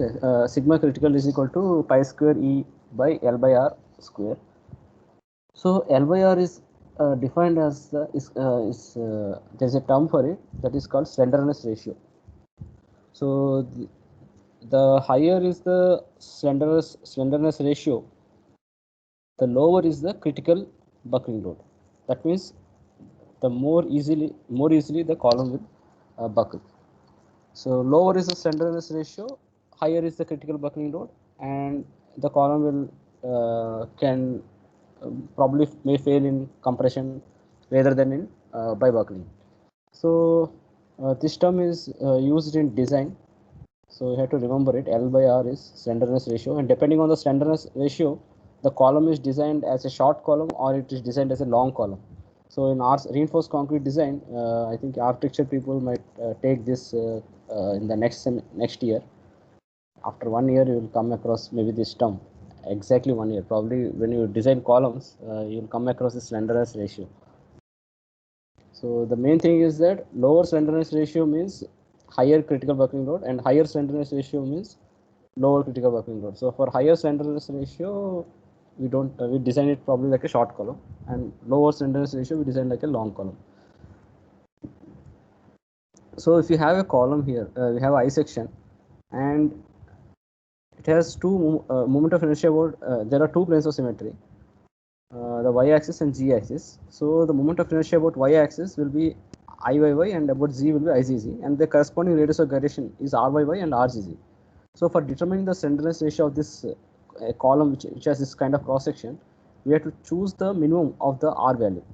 Okay, sigma critical is equal to pi square E by L by R square. So L by R is defined as there's a term for it that is called slenderness ratio. So the higher is the slenderness ratio, the lower is the critical buckling load. That means the more easily the column will buckle. So lower is the slenderness ratio, higher is the critical buckling load, and the column will can probably may fail in compression rather than in by buckling. So this term is used in design. So you have to remember it. L by R is slenderness ratio, and depending on the slenderness ratio, the column is designed as a short column or it is designed as a long column. So in our reinforced concrete design, I think architecture people might take this in the next year. After 1 year, you will come across maybe this term. Exactly 1 year. Probably when you design columns, you will come across the slenderness ratio. So the main thing is that lower slenderness ratio means higher critical buckling load, and higher slenderness ratio means lower critical buckling load. So for higher slenderness ratio, we don't we design it probably like a short column, and lower slenderness ratio we design like a long column. So if you have a column here, we have I section, and it has two moment of inertia about there are two planes of symmetry, the y-axis and z-axis. So the moment of inertia about y-axis will be Iyy and about z will be Izz, and the corresponding radius of gyration is Ryy and Rzz. So for determining the slenderness ratio of this column which has this kind of cross section, we have to choose the minimum of the R value,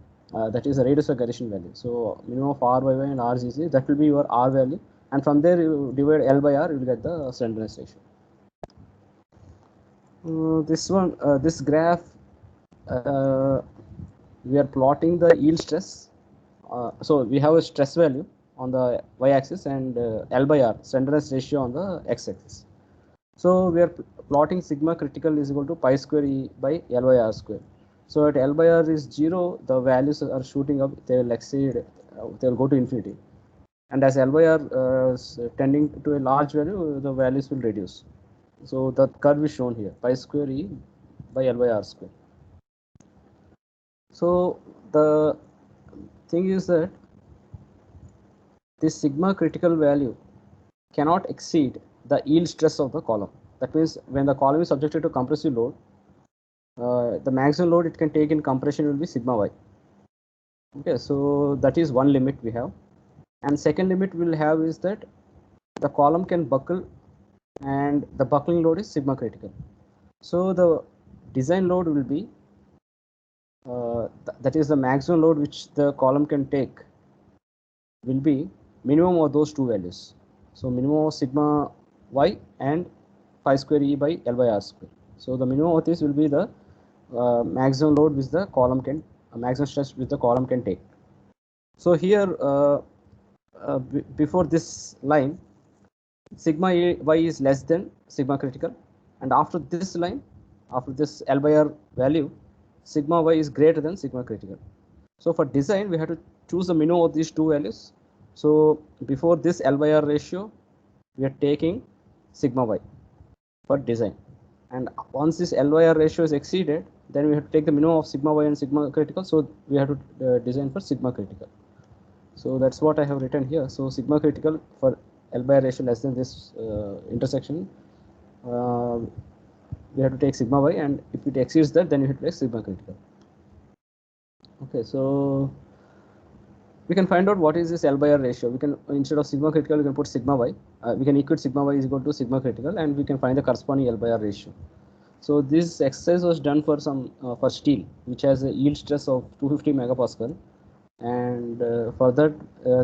that is the radius of gyration value. So minimum of Ryy and Rzz, that will be your R value, and from there you divide L by R, you will get the slenderness ratio. This graph, we are plotting the yield stress. So we have a stress value on the y-axis and L by R, slenderness ratio on the x-axis. So we are plotting sigma critical is equal to pi square E by L by R square. So at L by R is 0, the values are shooting up, they will exceed, they will go to infinity. And as L by R is tending to a large value, the values will reduce. So the curve is shown here, pi square E by L by R square. So the thing is that this sigma critical value cannot exceed the yield stress of the column. That means when the column is subjected to compressive load, the maximum load it can take in compression will be sigma y. Okay, so that is one limit we have, and second limit we'll have is that the column can buckle, and the buckling load is sigma critical. So the design load will be that is the maximum load which the column can take will be minimum of those two values. So minimum of sigma y and pi square E by L by R square. So the minimum of this will be the maximum load which the column can, maximum stress which the column can take. So here before this line, sigma y is less than sigma critical, and after this line, after this L by R value, sigma y is greater than sigma critical. So for design, we have to choose the minimum of these two values. So before this L by R ratio, we are taking sigma y for design, and once this L by R ratio is exceeded, then we have to take the minimum of sigma y and sigma critical. So we have to design for sigma critical. So that's what I have written here. So sigma critical for L by R ratio less than this intersection, we have to take sigma y, and if it exceeds that, then you have to take sigma critical. Okay, so we can find out what is this L by R ratio. We can, instead of sigma critical, we can put sigma y. We can equate sigma y is equal to sigma critical, and we can find the corresponding L by R ratio. So this exercise was done for some for steel, which has a yield stress of 250 megapascal, and for that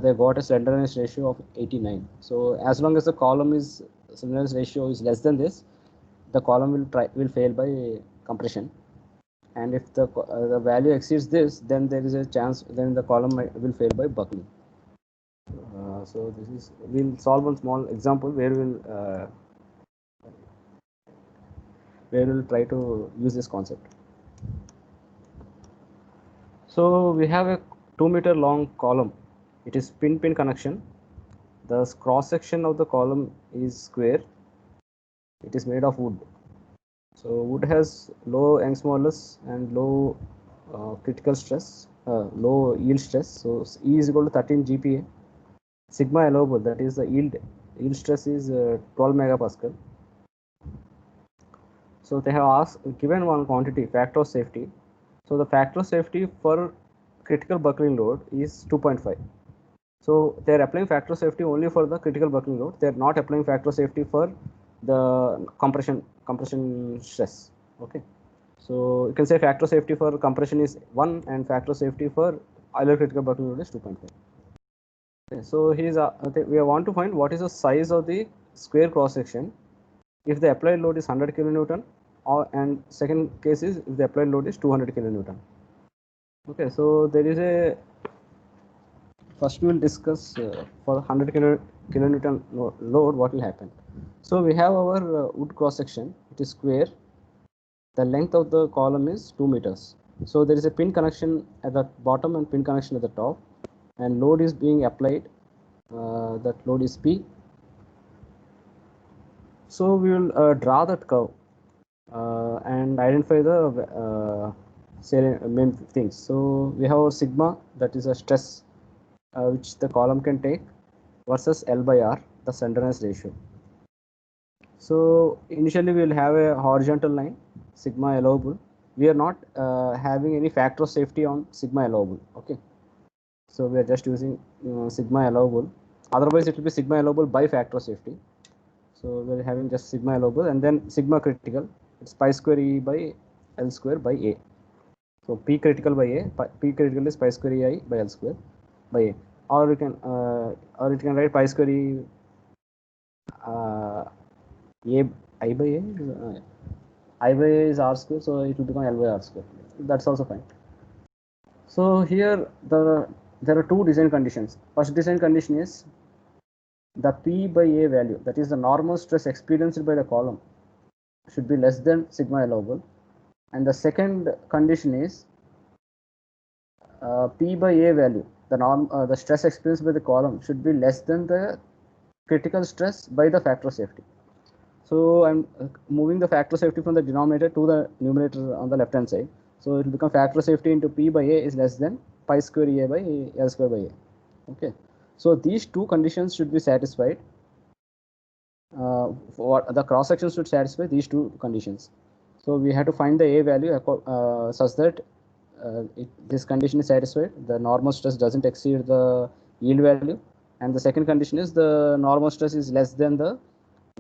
they got a slenderness ratio of 89. So as long as the column is slenderness ratio is less than this, the column will fail by compression, and if the value exceeds this, then there is a chance then the column will fail by buckling. So this is, we'll solve one small example where we'll try to use this concept. So we have a 2-meter long column. It is pin connection. The cross section of the column is square, It is made of wood. So wood has low Young's modulus and low critical stress, low yield stress. So E is equal to 13 GPa. Sigma allowable, that is the yield stress is 12 megapascal. So they have given one quantity, factor of safety. So the factor of safety for critical buckling load is 2.5. So they are applying factor of safety only for the critical buckling load. They are not applying factor of safety for the compression stress. Okay. So you can say factor of safety for compression is 1 and factor of safety for Euler critical buckling load is 2.5. Okay. So we want to find what is the size of the square cross section if the applied load is 100 kilonewton, and second case is if the applied load is 200 kilonewton. Okay, so there is a first we will discuss for 100 kilonewton load what will happen. So we have our wood cross section. It is square. The length of the column is 2 meters. So there is a pin connection at the bottom and pin connection at the top, and load is being applied. That load is P. So we will draw that curve and identify the main things. So we have our sigma, that is a stress which the column can take, versus L by R, the slenderness ratio. So initially we will have a horizontal line, sigma allowable. We are not having any factor of safety on sigma allowable. Okay, so we are just using sigma allowable. Otherwise it will be sigma allowable by factor of safety. So we are having just sigma allowable, and then sigma critical, it's pi square E by L square by A. So P critical by A, P critical is pi square E I by L square by A. Or you can write pi square E A I by A. I by A is R square, so it will become L by R square. That's also fine. So here there are two design conditions. First design condition is the P by A value, that is the normal stress experienced by the column, should be less than sigma allowable. And the second condition is P by A value, the stress experienced by the column should be less than the critical stress by the factor of safety. So I'm moving the factor of safety from the denominator to the numerator on the left hand side. So it will become factor of safety into P by A is less than pi square A by L square by A. Okay. So these two conditions should be satisfied. For the cross section should satisfy these two conditions. So we have to find the A value such that this condition is satisfied. The normal stress doesn't exceed the yield value, and the second condition is the normal stress is less than the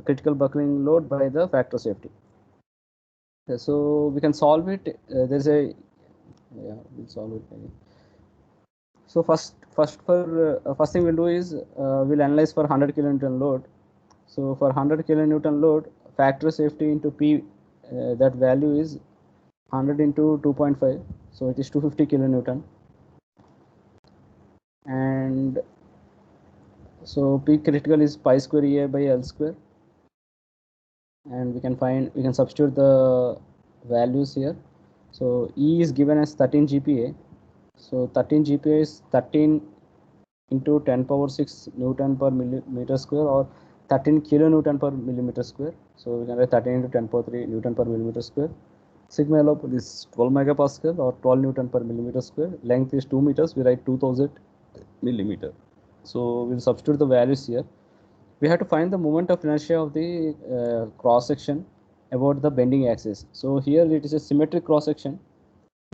critical buckling load by the factor of safety. Okay, so we can solve it. There's a we'll solve it again. So first thing we'll do is we'll analyze for 100 kilonewton load. So for 100 kilonewton load, factor of safety into P, that value is 100 into 2.5, so it is 250 kilonewton. And so P critical is pi square A by L square, and we can substitute the values here. So E is given as 13 GPa. So 13 GPa is 13 into 10 power 6 Newton per millimeter square, or 13 kilonewton per millimeter square. So we can write 13 into 10 power 3 Newton per millimeter square. Sigma allowable is 12 megapascal or 12 Newton per millimeter square. Length is 2 meters. We write 2000 millimeter. So we'll substitute the values here. We have to find the moment of inertia of the cross section about the bending axis. So here it is a symmetric cross section.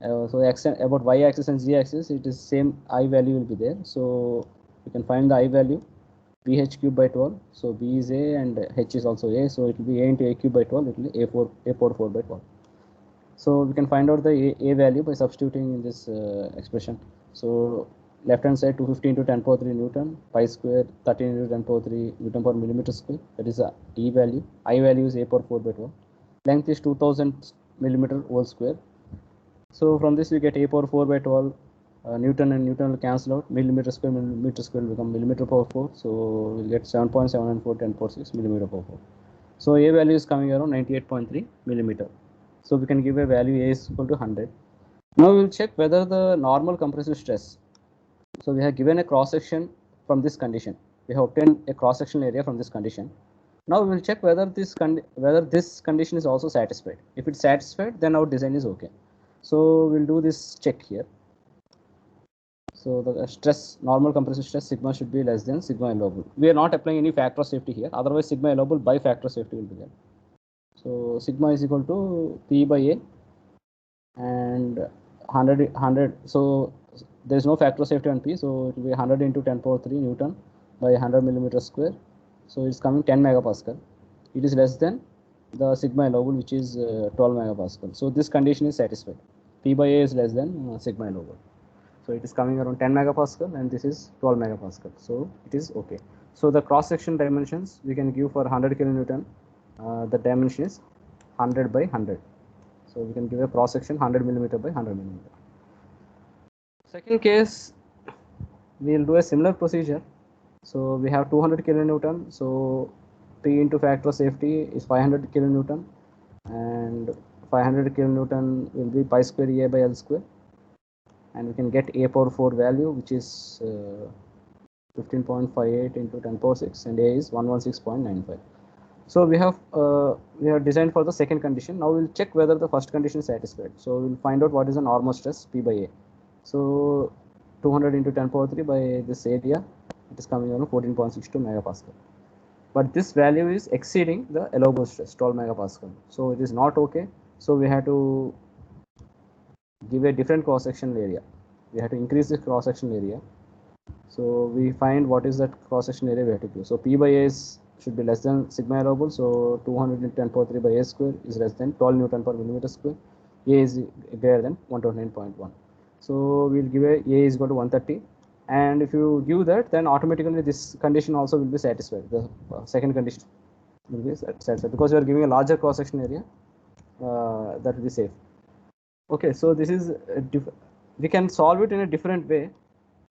So about y axis and z axis, it is same I value will be there. So we can find the I value, ph cube by 12. So b is a and h is also a. So it will be a into a cube by 12. It will be a power 4 by 12. So we can find out the a value by substituting in this expression. So left hand side 250 into 10 power 3 Newton, pi square 13 into 10 power 3 Newton per millimeter square. That is the E value. I value is a power 4 by 12. Length is 2000 millimeter whole square. So from this we get a power 4 by 12. Newton and Newton will cancel out. Millimeter square will become millimeter power 4. So we'll get 7.794 10 power 6 millimeter power 4. So A value is coming around 98.3 millimeter. So we can give a value A is equal to 100. Now we will check whether the normal compressive stress. So we have given a cross section from this condition. We have obtained a cross sectional area from this condition. Now we will check whether this condition is also satisfied. If it's satisfied, then our design is okay. So we'll do this check here. So the stress, normal compressive stress sigma should be less than sigma allowable. We are not applying any factor of safety here. Otherwise, sigma allowable by factor of safety will be there. So sigma is equal to P by A and 100. So there is no factor of safety on P. So it will be 100 into 10 power 3 Newton by 100 millimeter square. So it's coming 10 megapascal. It is less than the sigma allowable, which is 12 megapascal. So this condition is satisfied. P by A is less than sigma allowable. So it is coming around 10 megapascal and this is 12 megapascal. So it is okay. So the cross section dimensions we can give for 100 kilonewton. The dimension is 100 by 100. So we can give a cross section 100 millimeter by 100 millimeter. Second case, we will do a similar procedure. So we have 200 kilonewton. So P into factor of safety is 500 kilonewton, and 500 kilonewton will be pi square A by L square, and we can get A power 4 value, which is 15.58 into 10 power 6, and A is 116.95. So we have designed for the second condition. Now we'll check whether the first condition is satisfied. So we'll find out what is the normal stress P by A. So 200 into 10 power 3 by this area, it is coming around 14.62 megapascal. But this value is exceeding the allowable stress, 12 megapascal. So it is not okay. So we have to give a different cross sectional area. We have to increase the cross sectional area. So we find what is that cross sectional area we have to give. So P by A should be less than sigma allowable. So 210 power 3 by A square is less than 12 Newton per millimeter square. A is greater than 129.1. So we'll give A is equal to 130. And if you give that, then automatically this condition also will be satisfied. The second condition will be satisfied because you are giving a larger cross section area. That will be safe. Okay, so this is we can solve it in a different way.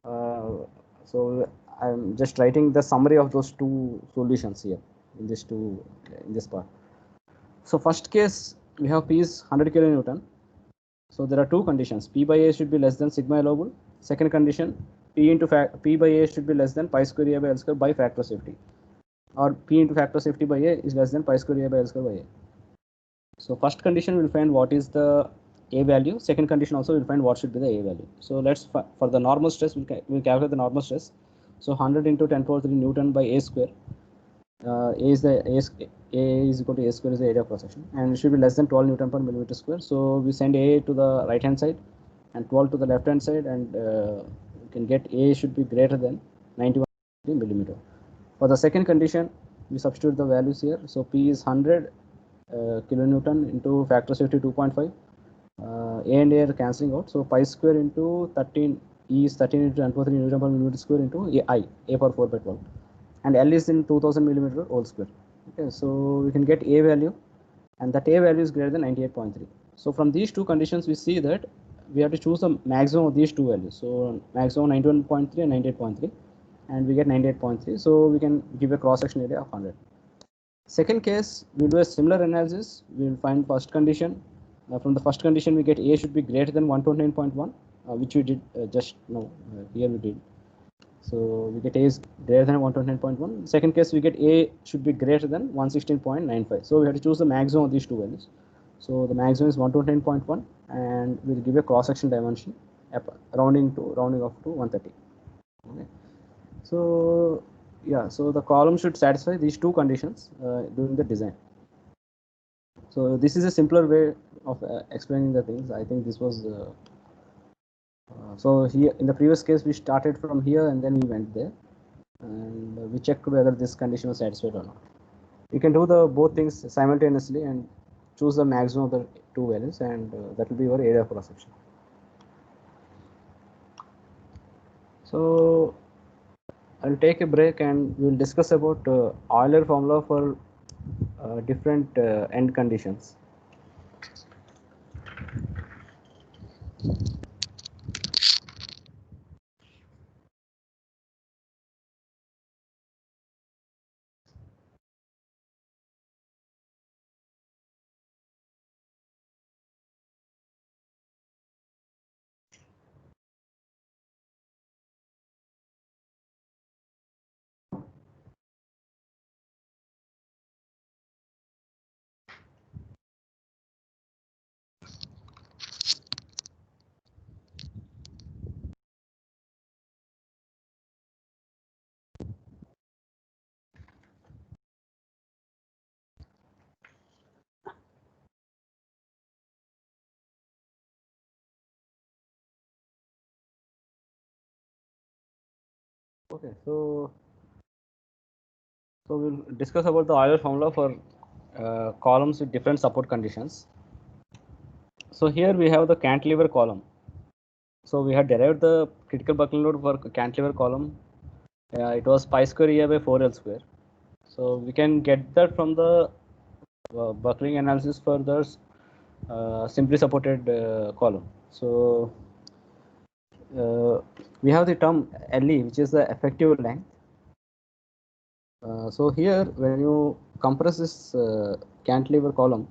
So I'm just writing the summary of those two solutions here in this part. So first case we have P is 100 kilonewton. So there are two conditions. P by A should be less than sigma allowable. Second condition, P by A should be less than pi square A by L square by factor safety, or P into factor safety by A is less than pi square A by L square by A. So first condition will find what is the A value. Second condition also will find what should be the A value. So let's for the normal stress we'll calculate the normal stress. So 100 into 10 power 3 Newton by A square. A is equal to A square is the area of cross section, and it should be less than 12 Newton per millimeter square. So we send A to the right hand side and 12 to the left hand side, and you can get A should be greater than 91 millimeter. For the second condition, we substitute the values here. So P is 100 kilonewton into factor safety 2.5. A and A are cancelling out. So pi square into 13, E is 13 into 10 power 3 Newton per millimeter square into A power 4 by 12. And L is in 2000 millimeter whole square. Okay, so we can get A value, and that A value is greater than 98.3. So from these two conditions, we see that we have to choose the maximum of these two values. So maximum 91.3 and 98.3, and we get 98.3. So we can give a cross section area of 100. Second case, we'll do a similar analysis. We'll find first condition. From the first condition, we get A should be greater than 129.1, which we did just now. Here we did. So we get A is greater than 129.1. Second case, we get A should be greater than 116.95. So we have to choose the maximum of these two values. So the maximum is 129.1, and we'll give a cross section dimension rounding off to 130. Okay. So yeah, so the column should satisfy these two conditions during the design. So this is a simpler way of explaining the things. I think this was so here in the previous case we started from here and then we went there, and we checked whether this condition was satisfied or not. You can do the both things simultaneously and choose the maximum of the two values, and that will be your area of cross section. So I'll take a break and we'll discuss about Euler formula for different end conditions. Okay, so we'll discuss about the Euler formula for columns with different support conditions. So here we have the cantilever column. So we have derived the critical buckling load for cantilever column. It was pi square EI by 4L square. So we can get that from the buckling analysis for the simply supported column. So we have the term LE, which is the effective length. So here, when you compress this cantilever column,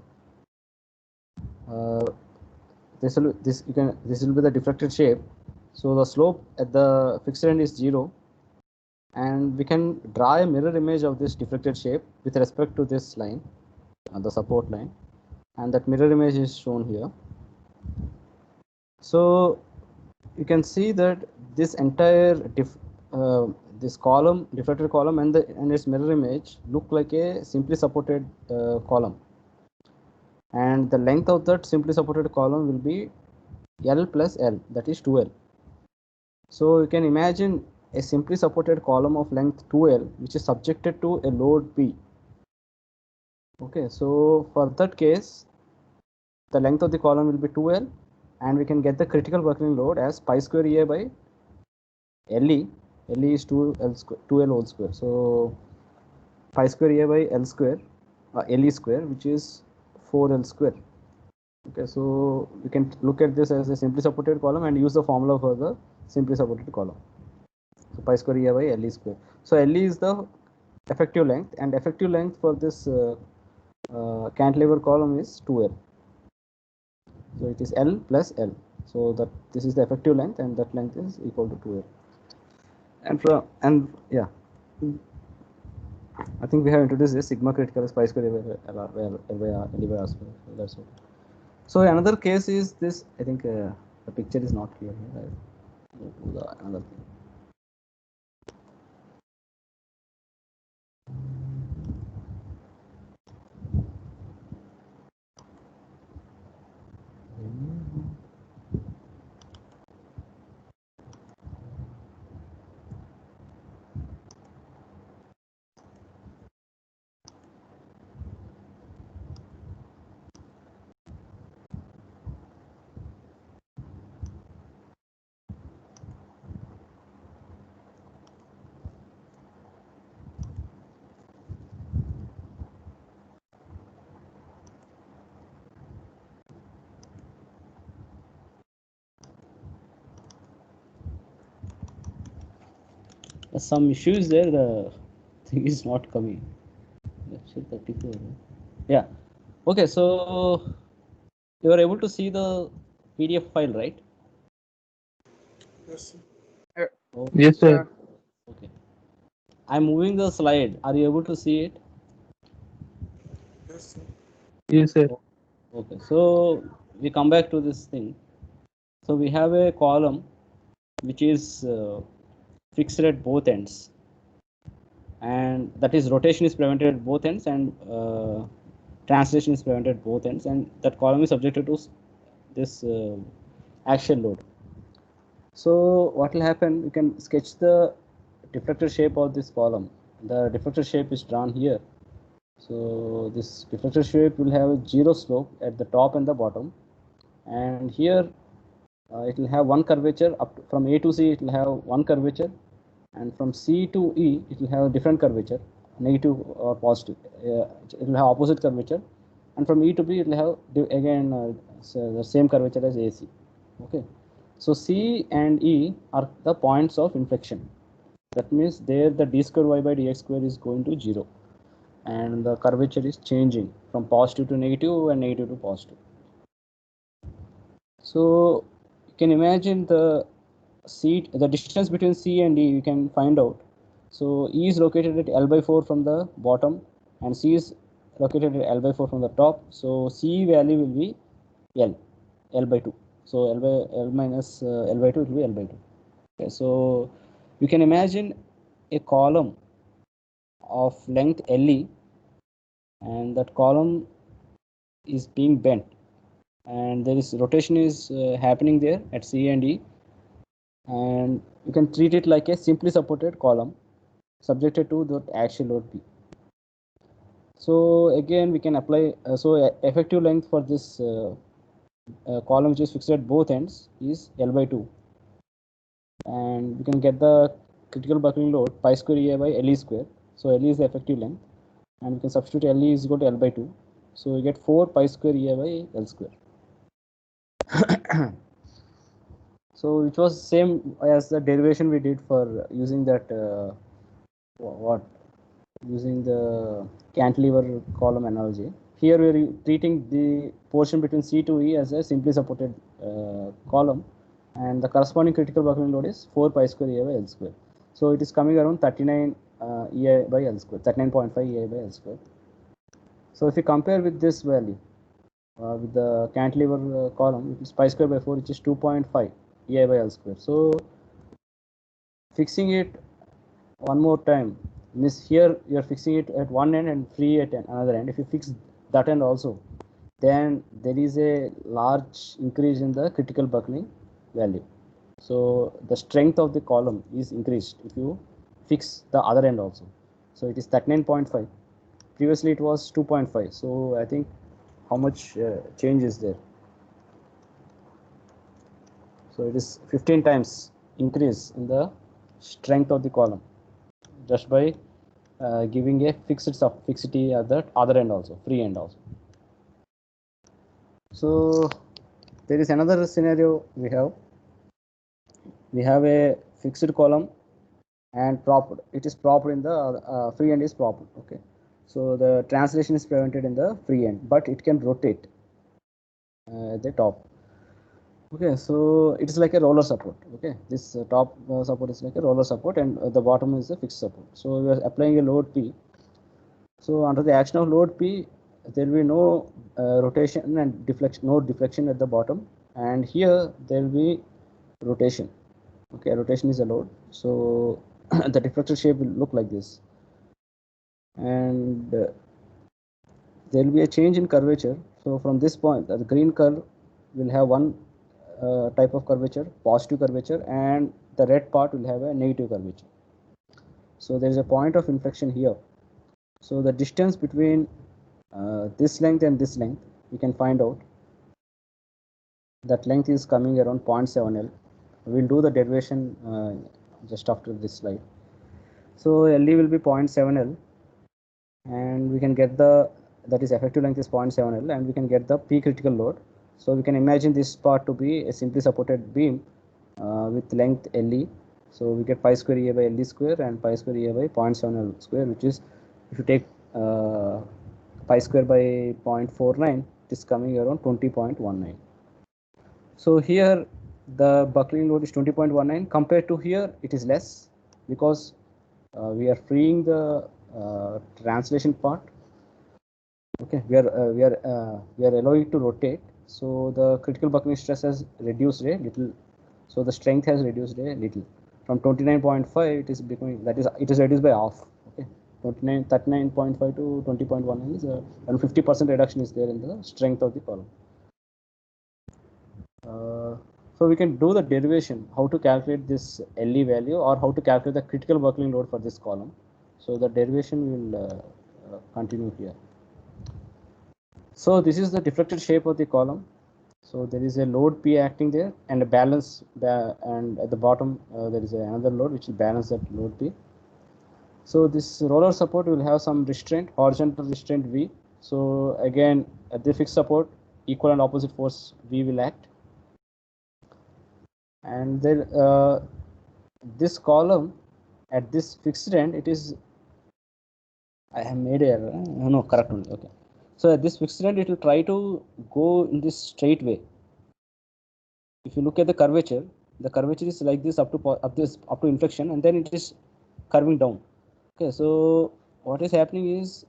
this will be the diffracted shape. So the slope at the fixed end is 0, and we can draw a mirror image of this diffracted shape with respect to this line, the support line, and that mirror image is shown here. So you can see that this entire this column, diffracted column, and its mirror image look like a simply supported column, and the length of that simply supported column will be L plus L, that is 2L. So you can imagine a simply supported column of length 2L, which is subjected to a load P. Okay, so for that case, the length of the column will be 2L, and we can get the critical buckling load as pi square EA by LE. LE is 2L whole square. So pi square EA by L square, LE square, which is 4L square. Okay, so we can look at this as a simply supported column and use the formula for the simply supported column. So pi square EA by LE square. So LE is the effective length, and effective length for this cantilever column is 2L. So it is L plus L. So that this is the effective length, and that length is equal to 2L. And yeah, I think we have introduced this sigma critical is pi square L by R square. That's it. So another case is this. I think the picture is not clear here. I'll go to the another thing. Some issues there. The thing is not coming. Lecture 34. Yeah. Okay. So you are able to see the PDF file, right? Yes, sir. Okay. Yes, sir. Okay. I'm moving the slide. Are you able to see it? Yes, sir. Yes, sir. Okay. So we come back to this thing. So we have a column which is fixed at both ends, and that is rotation is prevented at both ends, and translation is prevented at both ends, and that column is subjected to this axial load. So what will happen? You can sketch the diffracted shape of this column. The diffracted shape is drawn here. So this diffracted shape will have 0 slope at the top and the bottom, and here it will have one curvature up from A to C. It will have one curvature, and from C to E it will have a different curvature, negative or positive. It will have opposite curvature, and from E to B it will have again so the same curvature as AC. Okay, so C and E are the points of inflection. That means there the d square y by dx square is going to 0, and the curvature is changing from positive to negative and negative to positive. So you can imagine the distance between C and E you can find out. So E is located at L by 4 from the bottom, and C is located at L by 4 from the top. So C value will be L by 2. So L minus L by 2 it will be L by 2. Okay, so you can imagine a column of length LE, and that column is being bent, and there is rotation is happening there at C and E, and you can treat it like a simply supported column subjected to the axial load P. So again we can apply, effective length for this column which is fixed at both ends is L by 2, and we can get the critical buckling load pi square EA by LE square. So LE is the effective length, and we can substitute LE is equal to L by 2. So we get 4 pi square EA by L square. So which was same as the derivation we did for using that using the cantilever column analogy. Here we are treating the portion between C to E as a simply supported column, and the corresponding critical buckling load is 4 pi square EA by L square. So it is coming around 39 EA by L square, 39.5 EA by L square. So if you compare with this value, with the cantilever column, it is pi square by 4, which is 2.5 EI by L square. So fixing it one more time means here you are fixing it at one end and free at another end. If you fix that end also, then there is a large increase in the critical buckling value. So the strength of the column is increased if you fix the other end also. So it is 39.5. Previously it was 2.5. So I think how much change is there? So it is 15 times increase in the strength of the column just by giving a fixity at the other end also, free end also. So there is another scenario we have. We have a fixed column and propped. It is propped in the free end is propped. Okay. So the translation is prevented in the free end, but it can rotate at the top. Okay, so it is like a roller support. Okay, this top support is like a roller support, and the bottom is a fixed support. So we are applying a load P. So under the action of load P, there will be no rotation and deflection, no deflection at the bottom, and here there will be rotation. Okay, rotation is allowed. So the diffracted shape will look like this, and there will be a change in curvature. So from this point, the green curve will have one type of curvature, positive curvature, and the red part will have a negative curvature. So there is a point of inflection here. So the distance between this length and this length, we can find out that length is coming around 0.7 L. We'll do the derivation just after this slide. So LE will be 0.7 L, and we can get the, that is effective length is 0.7 L, and we can get the P critical load. So we can imagine this part to be a simply supported beam with length LE. So we get pi square EA by LE square and pi square EA by 0.7 L square, which is, if you take pi square by 0.49, it is coming around 20.19. So here the buckling load is 20.19. Compared to here, it is less because we are freeing the translation part. Okay, we are allowing to rotate. So the critical buckling stress has reduced a little. So the strength has reduced a little. From 29.5, it is becoming, that is, it is reduced by half. Okay, 39.5 to 20.19 is around 50% reduction is there in the strength of the column. So we can do the derivation, how to calculate this LE value or how to calculate the critical buckling load for this column. So the derivation will continue here. So this is the diffracted shape of the column. So there is a load P acting there and a balance, and at the bottom there is another load which will balance that load P. So this roller support will have some restraint, horizontal restraint V. So again, at the fixed support, equal and opposite force V will act. And then this column at this fixed end, it is, I have made a error. No, correct only. Okay. So at this fixed end, it will try to go in this straight way. If you look at the curvature is like this up to inflection, and then it is curving down. Okay, so what is happening is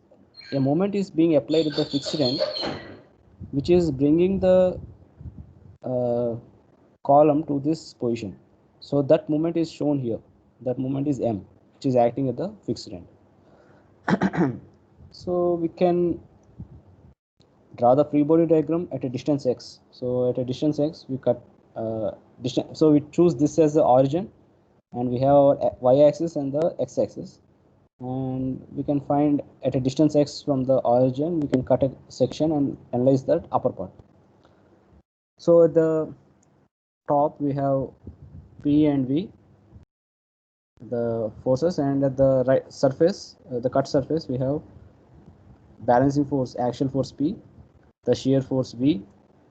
a moment is being applied at the fixed end, which is bringing the column to this position. So that moment is shown here. That moment is M, which is acting at the fixed end. So we can draw the free body diagram at a distance x. So at a distance x, we cut distance. So we choose this as the origin, and we have our y-axis and the x-axis, and we can find at a distance x from the origin, we can cut a section and analyze that upper part. So at the top we have P and V, the forces, and at the right surface, the cut surface, we have balancing force, axial force P, the shear force V,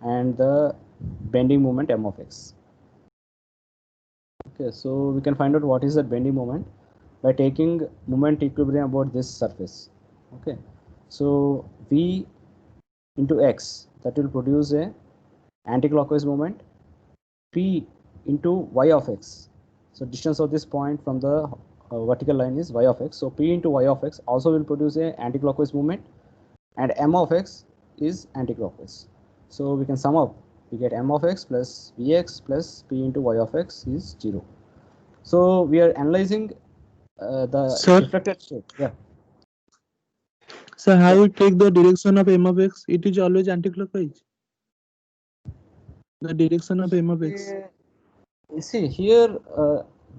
and the bending moment M of x. Okay, so we can find out what is the bending moment by taking moment equilibrium about this surface. Okay, so V into x, that will produce a anticlockwise moment. P into y of x, so distance of this point from the vertical line is y of x, so P into y of x also will produce a anticlockwise movement, and M of x is anticlockwise. So we can sum up, we get M of x plus Vx plus P into y of x is 0. So we are analyzing the Sir? reflected shape. Yeah. So how we take the direction of m of x? It is always anticlockwise. The direction of m of x. You see here,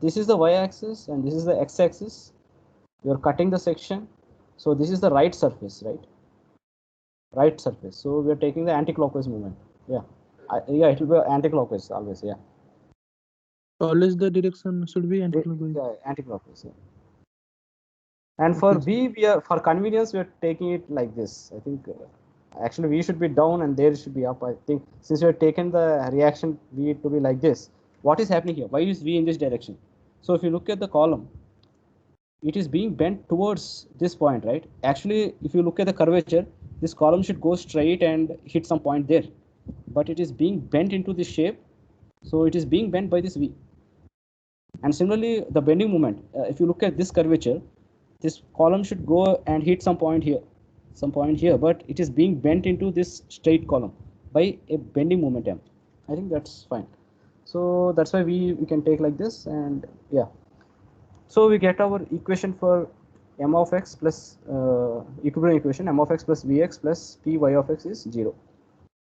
this is the y-axis and this is the x-axis. You are cutting the section, so this is the right surface, right? Right surface. So we are taking the anti-clockwise movement. Yeah, yeah, it will be anti-clockwise always. Yeah. Always the direction should be anticlockwise. Yeah, anti-clockwise. Yeah. And for Okay, B, we are, for convenience, we are taking it like this. I think actually V should be down and there should be up. I think since we have taken the reaction V to be like this, what is happening here? Why is V in this direction? So if you look at the column, it is being bent towards this point, right? Actually, if you look at the curvature, this column should go straight and hit some point there, but it is being bent into this shape, so it is being bent by this V. And similarly, the bending moment, if you look at this curvature, this column should go and hit some point here, but it is being bent into this straight column by a bending moment M. I think that's fine. So that's why we can take like this, and yeah. So we get our equation for M of x plus equilibrium equation, M of x plus Vx plus Py of x is 0.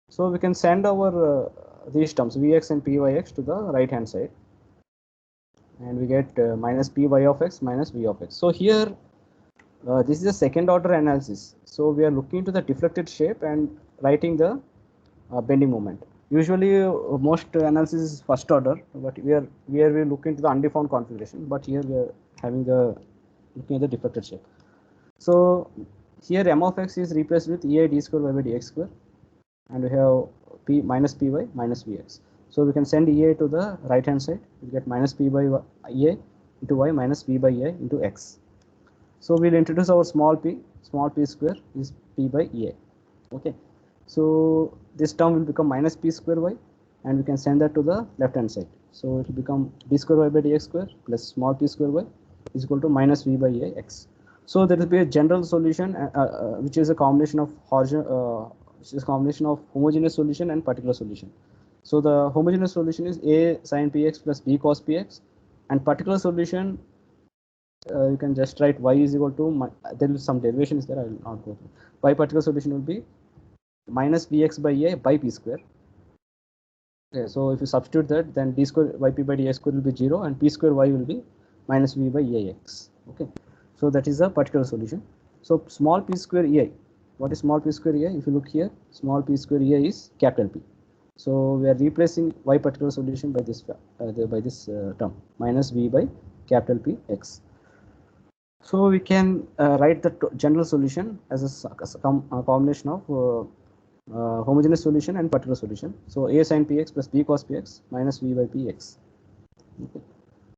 So we can send our these terms Vx and Pyx to the right hand side, and we get minus Py of x minus V of x. So here this is a second order analysis. So we are looking into the deflected shape and writing the bending moment. Usually most analysis is first order, but we look into the undefined configuration, but here we are having the looking at the deflected shape. So here M of x is replaced with Ei d square y by dx square, and we have P minus Py minus Vx. So we can send Ei to the right hand side. We get minus P by Ei into y minus V by Ei into x. So we'll introduce our small p square is P by Ei. Okay. So this term will become minus P square y, and we can send that to the left hand side. So it will become d square y by dx square plus small p square y is equal to minus V by A x. So there will be a general solution which is a combination of homogeneous solution and particular solution. So the homogeneous solution is A sin px plus B cos px, and particular solution you can just write y is equal to, there is some derivation is there, I will not go through. Y particular solution will be minus Vx by A by P square. Okay, so if you substitute that, then d square yp by dx square will be 0, and P square y will be minus V by Ax. Okay, so that is a particular solution. So small p square Ei, what is small p square Ei? If you look here, small p square Ei is capital P. So we are replacing y particular solution by this term minus V by capital P x. So we can write the general solution as a combination of homogeneous solution and particular solution. So A sin px plus B cos px minus V by Px. Okay.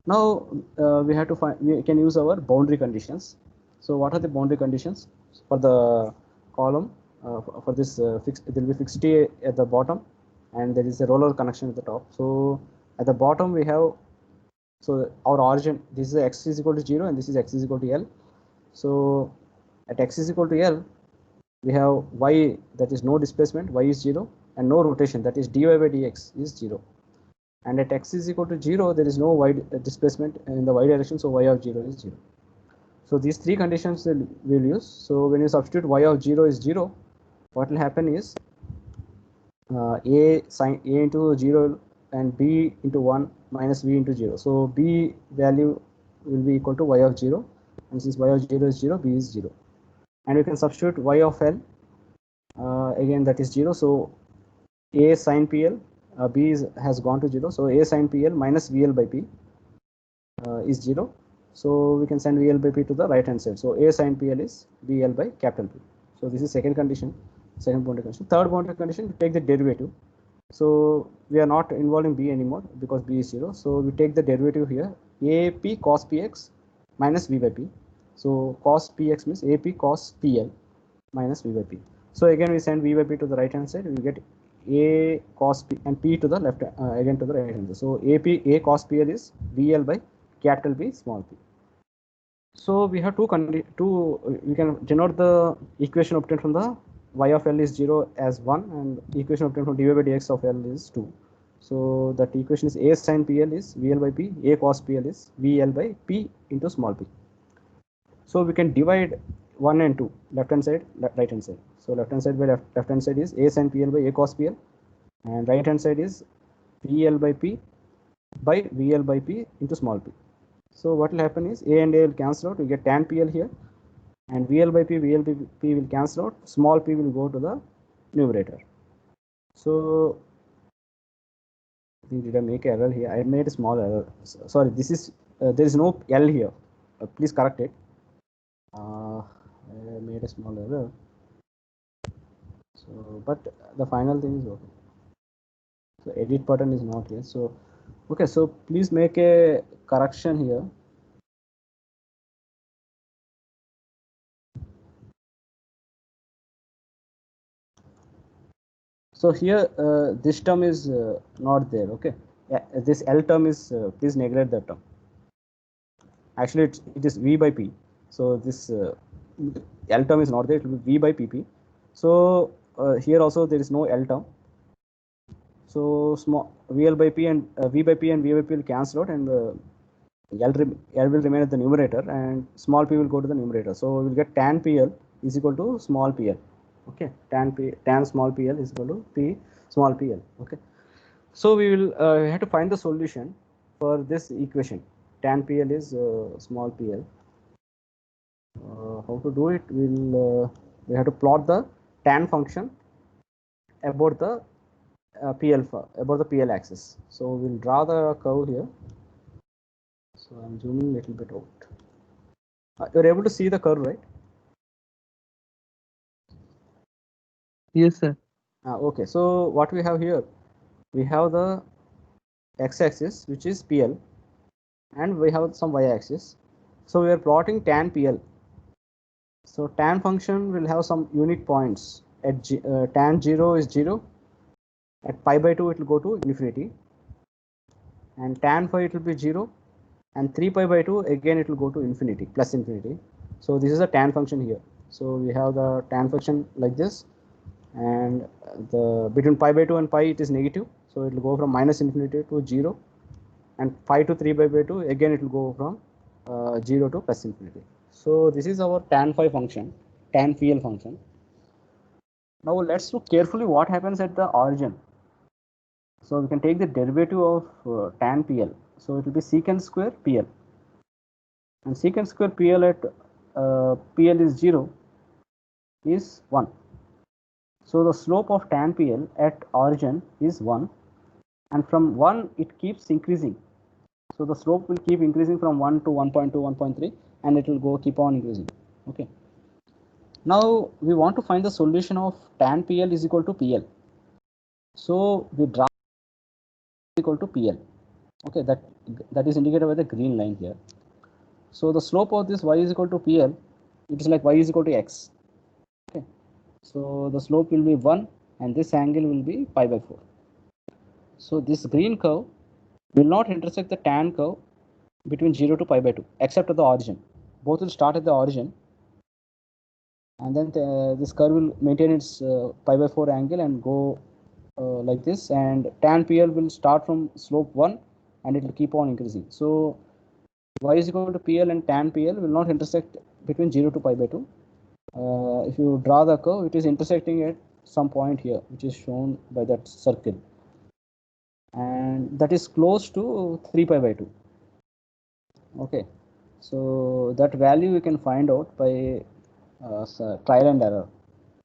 Now we can use our boundary conditions. So what are the boundary conditions for the column? For this there will be fixity at the bottom, and there is a roller connection at the top. So at the bottom we have, so our origin, this is x is equal to 0 and this is x is equal to L. So at x is equal to L, we have y, that is no displacement, y is 0, and no rotation, that is dy by dx is 0. And at x is equal to 0, there is no y displacement in the y direction, so y of 0 is 0. So these three conditions we'll use. So when you substitute y of 0 is 0, what will happen is A into 0 and b into 1 minus b into 0. So b value will be equal to y of 0, and since y of 0 is 0, b is 0. And we can substitute y of l, again that is 0. So a sin pl, b has gone to 0. So a sin pl minus vl by p is 0. So we can send vl by p to the right hand side. So a sin pl is vl by capital P. So this is second condition, second boundary condition. Third boundary condition, we take the derivative. So we are not involving b anymore because b is 0. So we take the derivative here, ap cos px minus v by p. So cos px means ap cos pl minus v by p. So again we send v by p to the right hand side, we get a cos p and p to the left, again to the right hand side. So a cos pl is vl by capital B small p. So we have we can denote the equation obtained from the y of l is 0 as 1, and equation obtained from dy by dx of l is 2. So that equation is a sin pl is vl by p, a cos pl is vl by p into small p. So we can divide 1 and 2, left hand side, right hand side. So left hand side by left hand side is a sin pl by a cos pl, and right hand side is vl by p by vl by p into small p. So what will happen is a and a will cancel out, we get tan pl here, and vl by p will cancel out, small p will go to the numerator. So did I make error here? I made a small error. Sorry, this is there is no l here. Please correct it. I made a small error. So, but the final thing is okay. So edit button is not here. So okay, so please make a correction here. So here this term is not there. Okay, this L term is please neglect that term. Actually it is V by P. So this L term is not there, it will be V by PP. So here also there is no L term. So small VL by P and V by P and V by P will cancel out, and L will remain at the numerator and small p will go to the numerator. So we will get tan PL is equal to small pl. Okay, tan small pl is equal to p small pl. Okay, so we will have to find the solution for this equation. Tan pl is small pl. How to do it? We have to plot the tan function about the about the pl axis. So we'll draw the curve here. So I'm zooming a little bit out. You're able to see the curve, right? Yes, sir. Okay, so what we have here, we have the x-axis which is PL, and we have some y-axis. So we are plotting tan PL. So tan function will have some unique points. At tan 0 is 0. At pi by 2 it will go to infinity, and tan phi it will be 0, and 3 pi by 2 again it will go to infinity, plus infinity. So this is the tan function here. So we have the tan function like this, and the between pi by 2 and pi it is negative, so it will go from minus infinity to 0, and pi to 3 pi by 2 again it will go from 0 to plus infinity. So this is our tan phi function, tan pl function. Now let's look carefully what happens at the origin. So we can take the derivative of tan pl. So it will be secant square pl, and secant square pl at pl is 0 is 1. So the slope of tan PL at origin is 1, and from 1 it keeps increasing. So the slope will keep increasing from 1 to 1.2, 1.3, and it will keep on increasing. Okay. Now we want to find the solution of tan PL is equal to PL. So we draw equal to PL. Okay, that is indicated by the green line here. So the slope of this y is equal to PL, it is like y is equal to x. Okay. So the slope will be 1, and this angle will be pi by 4. So this green curve will not intersect the tan curve between 0 to pi by 2 except at the origin. Both will start at the origin, and then this curve will maintain its pi by 4 angle and go like this, and tan PL will start from slope 1 and it will keep on increasing. So y is equal to PL and tan PL will not intersect between 0 to pi by 2. If you draw the curve, it is intersecting at some point here, which is shown by that circle. and that is close to 3 pi by 2. Okay, so that value we can find out by trial and error.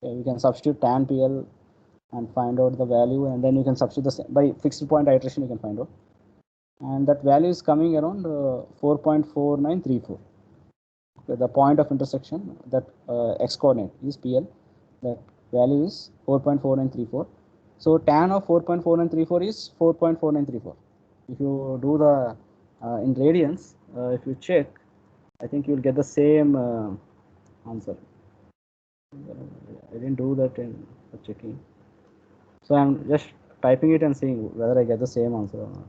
Okay, we can substitute tan PL and find out the value, and then you can substitute the by fixed point iteration you can find out, and that value is coming around 4.4934. Okay, the point of intersection, that x coordinate is PL, that value is 4.4934. So tan of 4.4934 is 4.4934. If you do the in radians, if you check, I think you'll get the same answer. I didn't do that in checking, so I'm just typing it and seeing whether I get the same answer or not.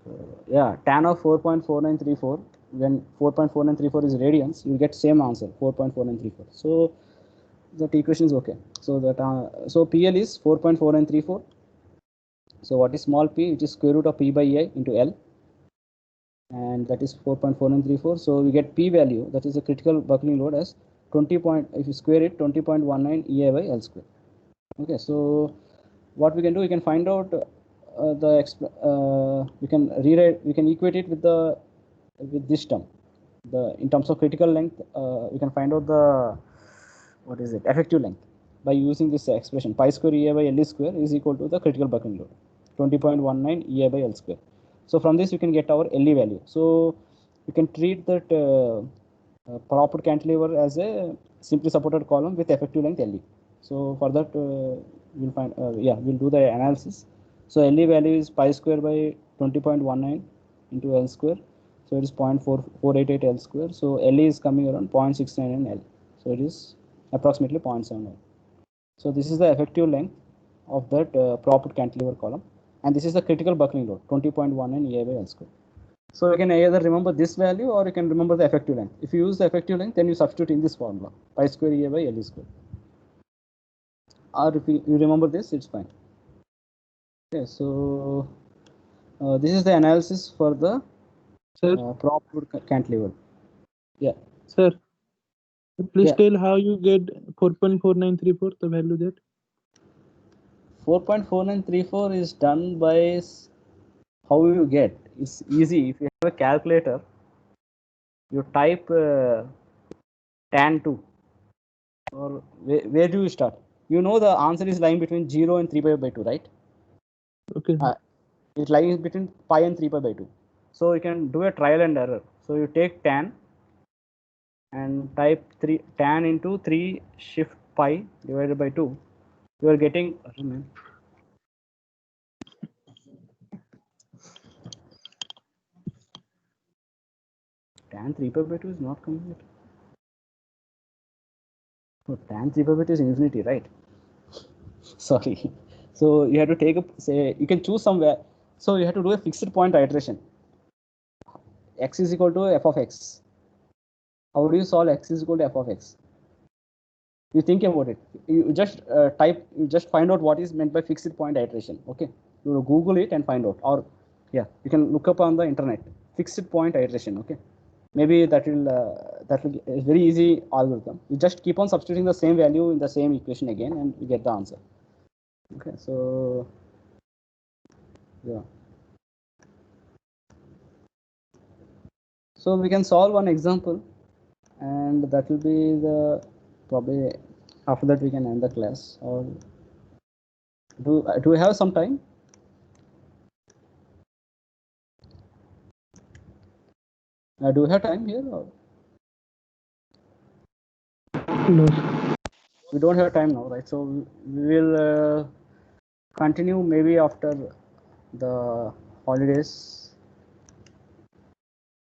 So yeah, tan of 4.4934, when 4.4934 is radians, you get same answer, 4.4934. So that equation is okay. So that so PL is 4.4934. So what is small p? It is square root of p by I into L, and that is 4.4934. So we get p value, that is a critical buckling load, as 20 point, if you square it, 20.19 EI by L square. Okay, so what we can do, we can find out we can rewrite, we can equate it with the with this term. The in terms of critical length, we can find out the what is it, effective length, by using this expression, pi square EI by L square is equal to the critical buckling load, 20.19 EI by L square. So from this you can get our LE value. So you can treat that propped cantilever as a simply supported column with effective length LE. So for that we'll find we'll do the analysis. So LE value is pi square by 20.19 into L square. So it is 0.488 L square. So LE is coming around 0.699 L. So it is approximately 0.79. So this is the effective length of that propped cantilever column, and this is the critical buckling load, 20.19 EI by L square. So you can either remember this value or you can remember the effective length. If you use the effective length, then you substitute in this formula, pi square EI by L square. Or if you remember this, it's fine. Okay, so this is the analysis for the Sir, propped cantilever. Yeah. sir, please Yeah. tell how you get 4.4934, the value there. 4.4934 is done by how you get. It's easy. If you have a calculator, you type tan 2, or where do you start? You know the answer is lying between 0 and 3 pi by 2, right? Okay. It's lying between pi and 3 pi by 2. So you can do a trial and error. So you take tan and type 3 tan into 3 shift pi divided by 2. You are getting tan 3 pi by 2 is not coming yet. So tan 3 pi by 2 is infinity, right? Sorry. So you have to take up, say, you can choose somewhere. So you have to do a fixed point iteration. X is equal to f of x. How do you solve x is equal to f of x? You think about it. You just type, you just find out what is meant by fixed point iteration. Okay, you Google it and find out, or yeah, you can look up on the internet, fixed point iteration. Okay, maybe that will a very easy algorithm. You just keep on substituting the same value in the same equation again, and you get the answer. Okay, so yeah. So we can solve one example, and that will be the probably after that we can end the class. Or do we have some time? Do we have time here? Or? No. We don't have time now, right? So we will continue maybe after the holidays.